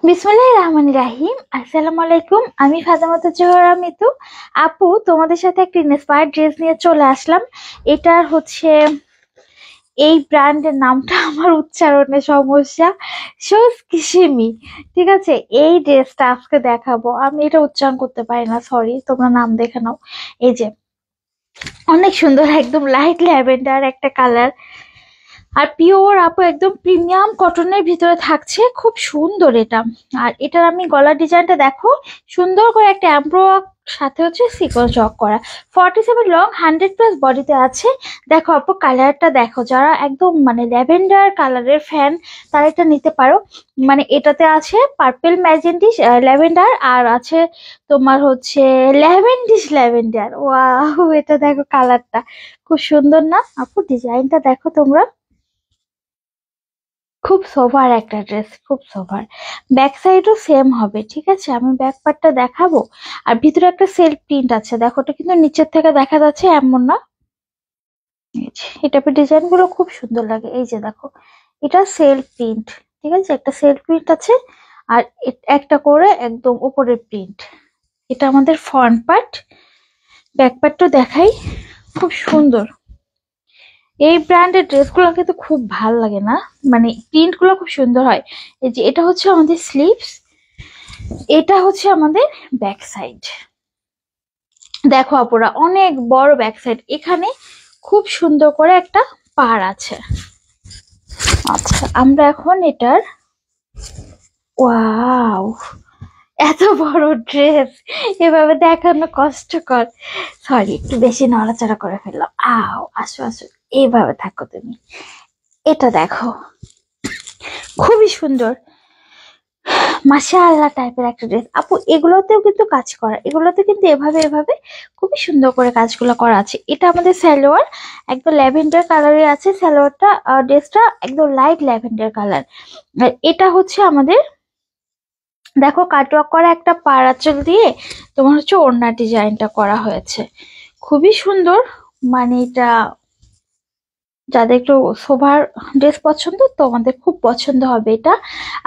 বিসমিল্লাহির রহমানির রাহিম। আসসালামু আলাইকুম। আমি ফাতেমাতুজ জোহরা মিতু। আপু, তোমাদের সাথে একটা ইন্সপায়ার্ড ড্রেস নিয়ে চলে আসলাম। এটার হচ্ছে এই ব্র্যান্ডের নামটা আমার উচ্চারণে সমস্যা। শুজ কিসিমি, ঠিক আছে। এই ড্রেসটা আজকে দেখাবো। আমি এটা উচ্চারণ করতে পারি না, সরি, তোমরা নাম দেখে নাও। এই যে অনেক সুন্দর, একদম লাইট ল্যাভেন্ডার একটা কালার, আর পিওর আপু একদম প্রিমিয়াম কটনের ভিতরে থাকছে, খুব সুন্দর এটা। আর এটার আমি গলার ডিজাইনটা দেখো, সুন্দর করে একটা এমব্রয়ডারি সাথে হচ্ছে সিকোয়েন্স জক করা। 47 লং, 100+ বডিতে আছে। দেখো আপু, কালারটা দেখো, যারা একদম মানে ল্যাভেন্ডার কালারের ফ্যান তারা এটা নিতে পারো। মানে এটাতে আছে পার্পল ম্যাজেন্টিস ল্যাভেন্ডার, আর আছে তোমার হচ্ছে ল্যাভেন্ডার। ওয়াও, এটা দেখো কালারটা খুব সুন্দর না আপু? ডিজাইনটা দেখো তোমরা, খুব সোভার একটা ড্রেস, খুব সোভার। ব্যাক সাইডও সেম হবে, ঠিক আছে। আমি ব্যাক পার্টটা দেখাবো। আর ভিতরে একটা সেলফ প্রিন্ট আছে, দেখো, ওটা কিন্তু নিচের থেকে দেখা যাচ্ছে এমন না। এই যে এটা ডিজাইন গুলো খুব সুন্দর লাগে। এই যে দেখো, এটা সেলফ প্রিন্ট, ঠিক আছে, একটা সেলফ প্রিন্ট আছে। আর একটা করে একদম উপরের প্রিন্ট। এটা আমাদের ফ্রন্ট পার্ট। ব্যাক পার্টটা দেখাই, খুব সুন্দর। এই ব্র্যান্ডের ড্রেসগুলো কিন্তু খুব ভাল লাগে না, মানে প্রিন্ট গুলো খুব সুন্দর হয়। এই যে এটা হচ্ছে আমাদের স্লিভস, এটা হচ্ছে আমাদের ব্যাক সাইড। দেখো আপুরা, অনেক বড় ব্যাক সাইড, এখানে খুব সুন্দর করে একটা পাড় আছে। আচ্ছা, আমরা এখন এটার, ওয়াও, এত বড় ড্রেস এভাবে দেখানো কষ্টকর। সরি, একটু বেশি নড়াচড়া করে ফেললাম। আও, আসো আসো, এইভাবে থাকো তুমি। এটা দেখো, খুবই সুন্দর, মাশাআল্লাহ টাইপের একটা ড্রেস আপু। এগুলোতেও কিন্তু কাজ করা, এগুলোতে কিন্তু এভাবে এভাবে খুবই সুন্দর করে কাজগুলো করা আছে। এটা আমাদের সালোয়ার, একদম ল্যাভেন্ডার কালারে আছে সালোয়ারটা। ড্রেসটা একদম লাইট ল্যাভেন্ডার কালার। আর এটা হচ্ছে আমাদের, দেখো, কাটওয়ার্ক করা একটা পাড় আঁচল দিয়ে তোমার হচ্ছে ওড়না ডিজাইনটা করা হয়েছে, খুবই সুন্দর। মানে এটা যাদের একটু সোভার ড্রেস পছন্দ, তোমাদের খুব পছন্দ হবে এটা।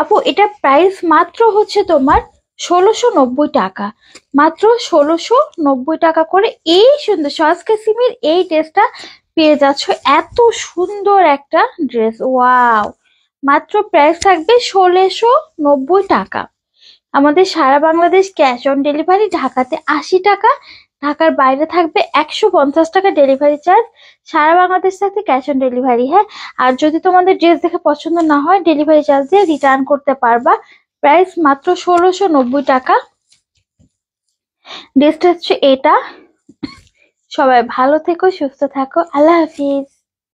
আপু, এটা প্রাইস মাত্র হচ্ছে তোমার 1690 টাকা, মাত্র 1690 টাকা করে। এই সুন্দর সস কাশ্মীর এই ড্রেসটা পেয়ে যাচ্ছ, এত সুন্দর একটা ড্রেস, ওয়াও। মাত্র প্রাইস থাকবে 1690 টাকা। আমাদের সারা বাংলাদেশ ক্যাশ অন ডেলিভারি, ঢাকাতে 80 টাকা, ঢাকার বাইরে থাকবে 150 টাকা ডেলিভারি চার্জ। সারা বাংলাদেশ থাকতে ক্যাশ অন ডেলিভারি, হ্যাঁ। আর যদি তোমাদের ড্রেস দেখে পছন্দ না হয়, ডেলিভারি চার্জ দিয়ে রিটার্ন করতে পারবা। প্রাইস মাত্র 1690 টাকা। ড্রেসটা হচ্ছে এটা। সবাই ভালো থেকো, সুস্থ থাকো, আল্লাহ হাফিজ।